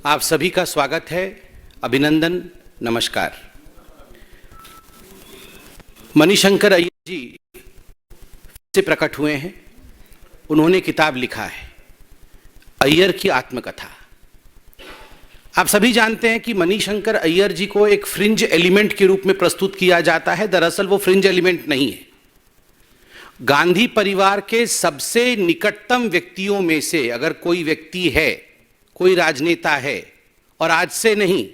आप सभी का स्वागत है, अभिनंदन, नमस्कार। मणिशंकर अय्यर जी से प्रकट हुए हैं। उन्होंने किताब लिखा है अय्यर की आत्मकथा। आप सभी जानते हैं कि मणिशंकर अय्यर जी को एक फ्रिंज एलिमेंट के रूप में प्रस्तुत किया जाता है। दरअसल वो फ्रिंज एलिमेंट नहीं है। गांधी परिवार के सबसे निकटतम व्यक्तियों में से अगर कोई व्यक्ति है, कोई राजनेता है, और आज से नहीं,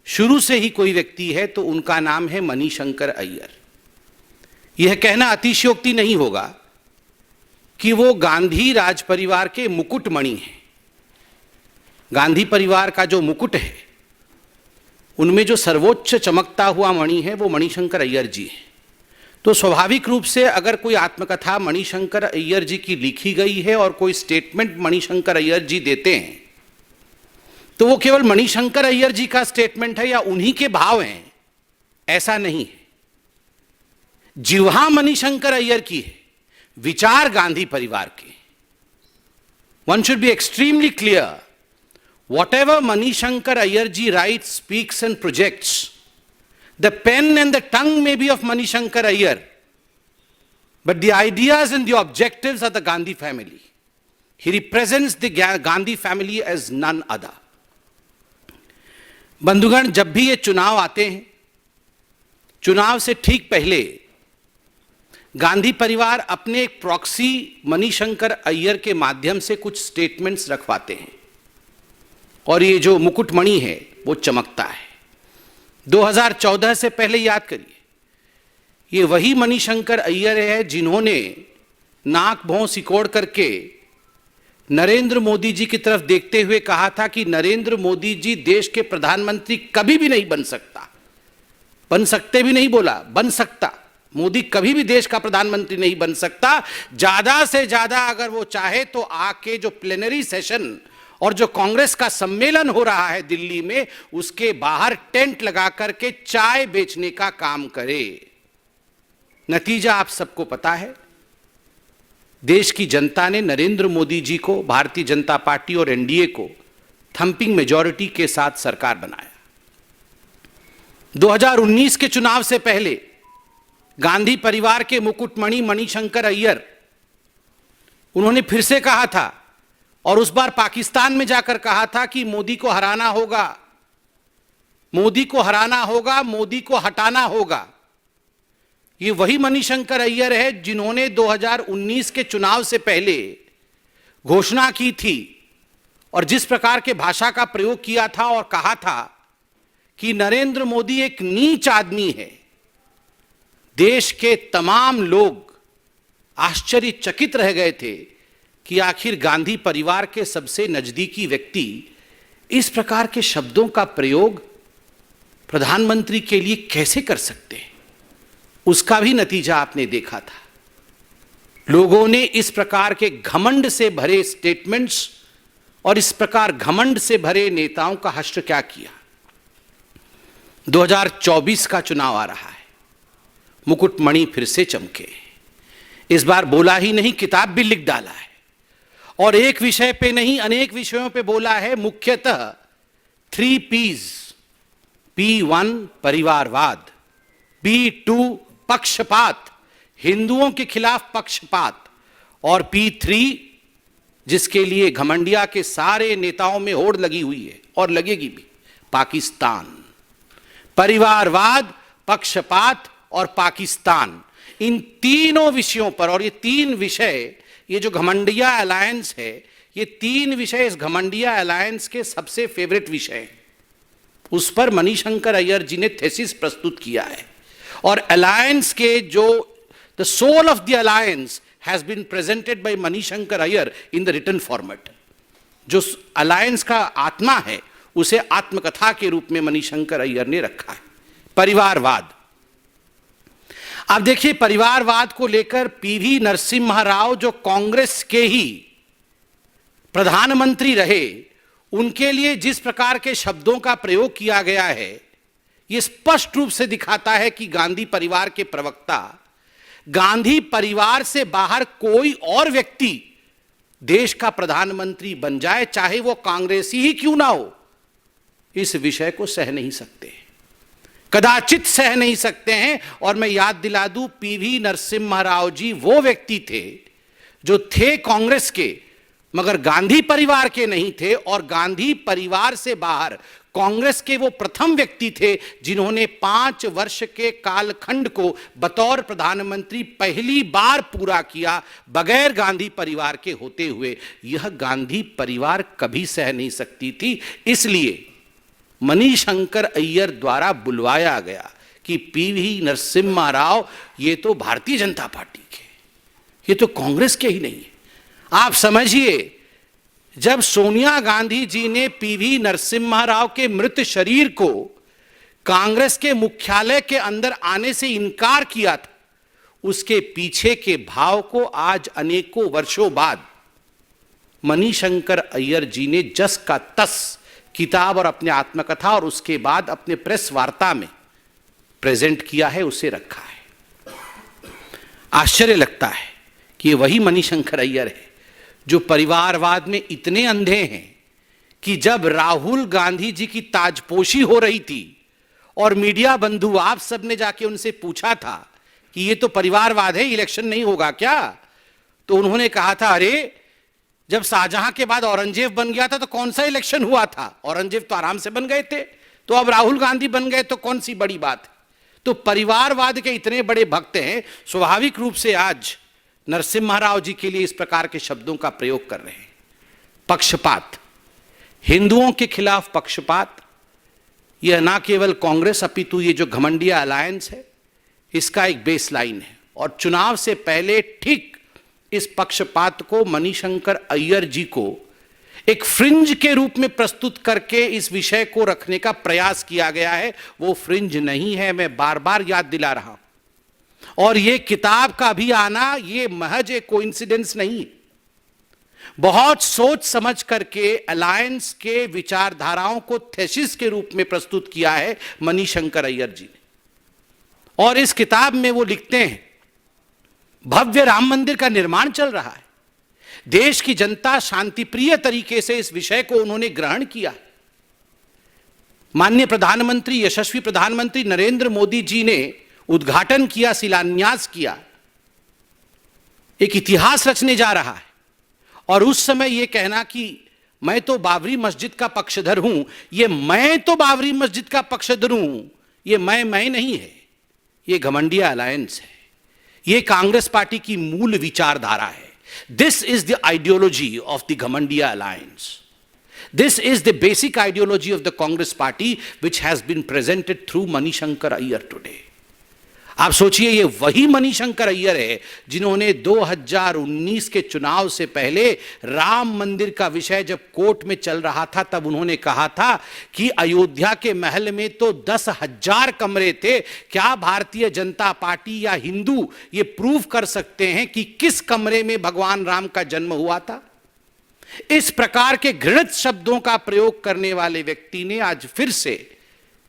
शुरू से ही कोई व्यक्ति है, तो उनका नाम है मणिशंकर अय्यर। यह कहना अतिशयोक्ति नहीं होगा कि वो गांधी राज परिवार के मुकुटमणि हैं। गांधी परिवार का जो मुकुट है, उनमें जो सर्वोच्च चमकता हुआ मणि है, वो मणिशंकर अय्यर जी हैं। तो स्वाभाविक रूप से अगर कोई आत्मकथा मणिशंकर अय्यर जी की लिखी गई है और कोई स्टेटमेंट मणिशंकर अय्यर जी देते हैं, तो वो केवल मणिशंकर अय्यर जी का स्टेटमेंट है या उन्हीं के भाव हैं, ऐसा नहीं है। जिह्वा मणिशंकर अय्यर की है, विचार गांधी परिवार के। One should be extremely clear, whatever Manishankar Aiyar ji writes, speaks and projects, the pen and the tongue may be of Manishankar Aiyar, but the ideas and the objectives are the Gandhi family. He represents the Gandhi family as none other. बंधुगण, जब भी ये चुनाव आते हैं, चुनाव से ठीक पहले गांधी परिवार अपने एक प्रॉक्सी मणिशंकर अय्यर के माध्यम से कुछ स्टेटमेंट्स रखवाते हैं, और ये जो मुकुटमणि है वो चमकता है। 2014 से पहले याद करिए, ये वही मणिशंकर अय्यर है जिन्होंने नाक भौं सिकोड़ करके नरेंद्र मोदी जी की तरफ देखते हुए कहा था कि नरेंद्र मोदी जी देश के प्रधानमंत्री कभी भी नहीं बन सकता। बन सकते भी नहीं बोला, बन सकता। मोदी कभी भी देश का प्रधानमंत्री नहीं बन सकता। ज्यादा से ज्यादा अगर वो चाहे तो आके जो प्लेनरी सेशन और जो कांग्रेस का सम्मेलन हो रहा है दिल्ली में, उसके बाहर टेंट लगा करके चाय बेचने का काम करे। नतीजा आप सबको पता है। देश की जनता ने नरेंद्र मोदी जी को, भारतीय जनता पार्टी और एनडीए को थंपिंग मेजॉरिटी के साथ सरकार बनाया। 2019 के चुनाव से पहले गांधी परिवार के मुकुटमणि मणिशंकर अय्यर, उन्होंने फिर से कहा था, और उस बार पाकिस्तान में जाकर कहा था कि मोदी को हराना होगा, मोदी को हराना होगा, मोदी को हटाना होगा। ये वही मणिशंकर अय्यर है जिन्होंने 2019 के चुनाव से पहले घोषणा की थी और जिस प्रकार के भाषा का प्रयोग किया था और कहा था कि नरेंद्र मोदी एक नीच आदमी है। देश के तमाम लोग आश्चर्यचकित रह गए थे कि आखिर गांधी परिवार के सबसे नजदीकी व्यक्ति इस प्रकार के शब्दों का प्रयोग प्रधानमंत्री के लिए कैसे कर सकते हैं। उसका भी नतीजा आपने देखा था। लोगों ने इस प्रकार के घमंड से भरे स्टेटमेंट्स और इस प्रकार घमंड से भरे नेताओं का हश्र क्या किया। 2024 का चुनाव आ रहा है, मुकुटमणि फिर से चमके। इस बार बोला ही नहीं, किताब भी लिख डाला है, और एक विषय पे नहीं, अनेक विषयों पे बोला है। मुख्यतः 3 P's, P1 परिवारवाद, P2 पक्षपात, हिंदुओं के खिलाफ पक्षपात, और P3 जिसके लिए घमंडिया के सारे नेताओं में होड़ लगी हुई है और लगेगी भी, पाकिस्तान। परिवारवाद, पक्षपात और पाकिस्तान, इन तीनों विषयों पर, और ये 3 विषय, ये जो घमंडिया अलायंस है, ये 3 विषय इस घमंडिया अलायंस के सबसे फेवरेट विषय हैं। उस पर मणिशंकर अय्यर जी ने थेसिस प्रस्तुत किया है, और अलायंस के जो the soul of the alliance has been presented by Manishankar Aiyar in the written format. जो अलायंस का आत्मा है उसे आत्मकथा के रूप में मणिशंकर अय्यर ने रखा है। परिवारवाद, आप देखिए, परिवारवाद को लेकर पीवी नरसिम्हा राव, जो कांग्रेस के ही प्रधानमंत्री रहे, उनके लिए जिस प्रकार के शब्दों का प्रयोग किया गया है, यह स्पष्ट रूप से दिखाता है कि गांधी परिवार के प्रवक्ता गांधी परिवार से बाहर कोई और व्यक्ति देश का प्रधानमंत्री बन जाए, चाहे वो कांग्रेसी ही क्यों ना हो, इस विषय को सह नहीं सकते, कदाचित सह नहीं सकते हैं। और मैं याद दिला दूं, पीवी नरसिम्हा राव जी वो व्यक्ति थे जो थे कांग्रेस के, मगर गांधी परिवार के नहीं थे, और गांधी परिवार से बाहर कांग्रेस के वो प्रथम व्यक्ति थे जिन्होंने 5 वर्ष के कालखंड को बतौर प्रधानमंत्री पहली बार पूरा किया बगैर गांधी परिवार के होते हुए। यह गांधी परिवार कभी सह नहीं सकती थी। इसलिए मणिशंकर अय्यर द्वारा बुलवाया गया कि पीवी नरसिम्हा राव ये तो भारतीय जनता पार्टी के, ये तो कांग्रेस के ही नहीं है। आप समझिए, जब सोनिया गांधी जी ने पीवी नरसिम्हा राव के मृत शरीर को कांग्रेस के मुख्यालय के अंदर आने से इनकार किया था, उसके पीछे के भाव को आज अनेकों वर्षों बाद मणिशंकर अय्यर जी ने जस का तस किताब और अपनी आत्मकथा और उसके बाद अपने प्रेस वार्ता में प्रेजेंट किया है, उसे रखा है। आश्चर्य लगता है कि वही मणिशंकर अय्यर है जो परिवारवाद में इतने अंधे हैं कि जब राहुल गांधी जी की ताजपोशी हो रही थी और मीडिया बंधु आप सब ने जाके उनसे पूछा था कि ये तो परिवारवाद है, इलेक्शन नहीं होगा क्या, तो उन्होंने कहा था, अरे जब शाहजहां के बाद औरंगजेब बन गया था तो कौन सा इलेक्शन हुआ था, औरंगजेब तो आराम से बन गए थे, तो अब राहुल गांधी बन गए तो कौन सी बड़ी बात है। तो परिवारवाद के इतने बड़े भक्त हैं, स्वाभाविक रूप से आज नरसिम्हा राव जी के लिए इस प्रकार के शब्दों का प्रयोग कर रहे हैं। पक्षपात, हिंदुओं के खिलाफ पक्षपात, यह ना केवल कांग्रेस अपितु ये जो घमंडिया अलायंस है इसका एक बेसलाइन है। और चुनाव से पहले ठीक इस पक्षपात को मणिशंकर अय्यर जी को एक फ्रिंज के रूप में प्रस्तुत करके इस विषय को रखने का प्रयास किया गया है। वो फ्रिंज नहीं है, मैं बार बार याद दिला रहा हूं। और ये किताब का भी आना ये महज एक कोइंसिडेंस नहीं, बहुत सोच समझ करके अलायंस के विचारधाराओं को थेसिस के रूप में प्रस्तुत किया है मणिशंकर अय्यर जी ने। और इस किताब में वो लिखते हैं, भव्य राम मंदिर का निर्माण चल रहा है, देश की जनता शांतिप्रिय तरीके से इस विषय को उन्होंने ग्रहण किया। माननीय प्रधानमंत्री, यशस्वी प्रधानमंत्री नरेंद्र मोदी जी ने उद्घाटन किया, शिलान्यास किया, एक इतिहास रचने जा रहा है। और उस समय यह कहना कि मैं तो बाबरी मस्जिद का पक्षधर हूं, ये मैं तो बाबरी मस्जिद का पक्षधर हूं, ये मैं नहीं है, ये घमंडिया अलायंस है, ये कांग्रेस पार्टी की मूल विचारधारा है। This is the ideology of the घमंडिया alliance, this is the basic ideology of the Congress party which has been presented through Manishankar Aiyar today. आप सोचिए, ये वही मणिशंकर अय्यर है जिन्होंने 2019 के चुनाव से पहले राम मंदिर का विषय जब कोर्ट में चल रहा था तब उन्होंने कहा था कि अयोध्या के महल में तो 10,000 कमरे थे, क्या भारतीय जनता पार्टी या हिंदू ये प्रूव कर सकते हैं कि किस कमरे में भगवान राम का जन्म हुआ था। इस प्रकार के घृणित शब्दों का प्रयोग करने वाले व्यक्ति ने आज फिर से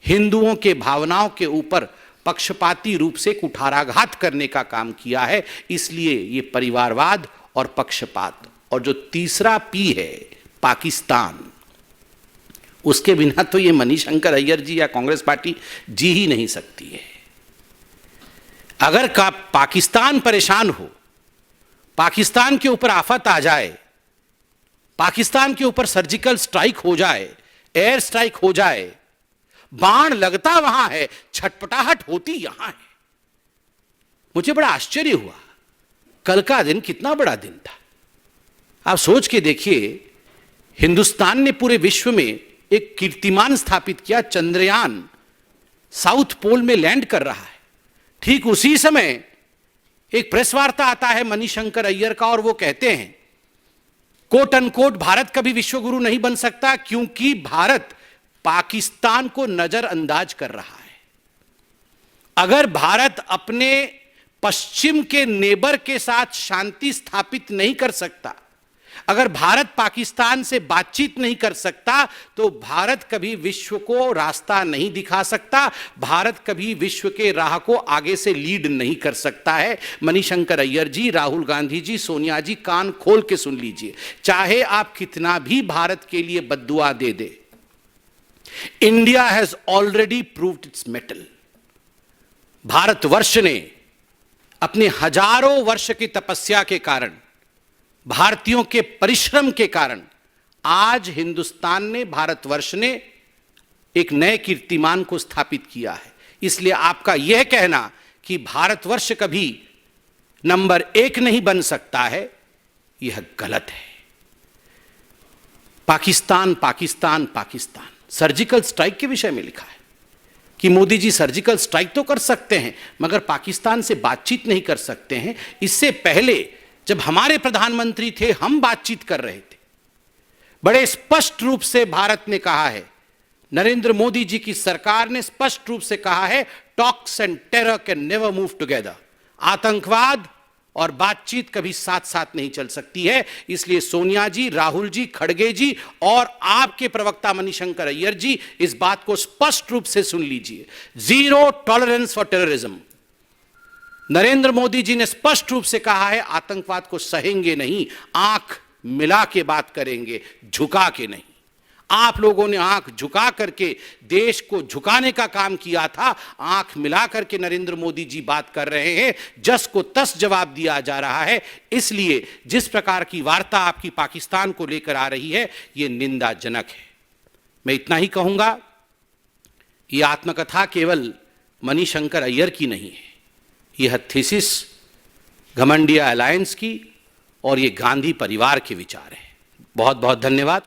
हिंदुओं के भावनाओं के ऊपर पक्षपाती रूप से कुठाराघात करने का काम किया है। इसलिए ये परिवारवाद और पक्षपात, और जो तीसरा पी है पाकिस्तान, उसके बिना तो ये मणिशंकर अय्यर जी या कांग्रेस पार्टी जी ही नहीं सकती है। अगर पाकिस्तान परेशान हो, पाकिस्तान के ऊपर आफत आ जाए, पाकिस्तान के ऊपर सर्जिकल स्ट्राइक हो जाए, एयर स्ट्राइक हो जाए, बाण लगता वहां है, छटपटाहट होती यहां है। मुझे बड़ा आश्चर्य हुआ, कल का दिन कितना बड़ा दिन था। आप सोच के देखिए, हिंदुस्तान ने पूरे विश्व में एक कीर्तिमान स्थापित किया, चंद्रयान साउथ पोल में लैंड कर रहा है। ठीक उसी समय एक प्रेस वार्ता आता है मणिशंकर अय्यर का, और वो कहते हैं कोट अनकोट, भारत कभी विश्वगुरु नहीं बन सकता क्योंकि भारत पाकिस्तान को नजरअंदाज कर रहा है। अगर भारत अपने पश्चिम के नेबर के साथ शांति स्थापित नहीं कर सकता, अगर भारत पाकिस्तान से बातचीत नहीं कर सकता तो भारत कभी विश्व को रास्ता नहीं दिखा सकता, भारत कभी विश्व के राह को आगे से लीड नहीं कर सकता है। मणिशंकर अय्यर जी, राहुल गांधी जी, सोनिया जी, कान खोल के सुन लीजिए, चाहे आप कितना भी भारत के लिए बद्दुआ दे दे, India has already proved its mettle. Bharatvarsh ने अपने हजारों वर्ष की तपस्या के कारण, भारतीयों के परिश्रम के कारण आज हिंदुस्तान ने, भारतवर्ष ने एक नए कीर्तिमान को स्थापित किया है। इसलिए आपका यह कहना कि भारतवर्ष कभी नंबर 1 नहीं बन सकता है, यह गलत है। पाकिस्तान पाकिस्तान पाकिस्तान, सर्जिकल स्ट्राइक के विषय में लिखा है कि मोदी जी सर्जिकल स्ट्राइक तो कर सकते हैं मगर पाकिस्तान से बातचीत नहीं कर सकते हैं। इससे पहले जब हमारे प्रधानमंत्री थे, हम बातचीत कर रहे थे। बड़े स्पष्ट रूप से भारत ने कहा है, नरेंद्र मोदी जी की सरकार ने स्पष्ट रूप से कहा है, talks and terror can never move together. आतंकवाद और बातचीत कभी साथ साथ नहीं चल सकती है। इसलिए सोनिया जी, राहुल जी, खड़गे जी और आपके प्रवक्ता मणिशंकर अय्यर जी, इस बात को स्पष्ट रूप से सुन लीजिए, zero tolerance for terrorism. Narendra Modi ji ने स्पष्ट रूप से कहा है, आतंकवाद को सहेंगे नहीं, आंख मिला के बात करेंगे, झुका के नहीं। आप लोगों ने आंख झुका करके देश को झुकाने का काम किया था, आंख मिला करके नरेंद्र मोदी जी बात कर रहे हैं, जस को तस जवाब दिया जा रहा है। इसलिए जिस प्रकार की वार्ता आपकी पाकिस्तान को लेकर आ रही है, यह निंदाजनक है। मैं इतना ही कहूंगा, यह आत्मकथा केवल मणिशंकर अय्यर की नहीं है, यह थीसिस घमंडिया अलायंस की और ये गांधी परिवार के विचार हैं। बहुत बहुत धन्यवाद।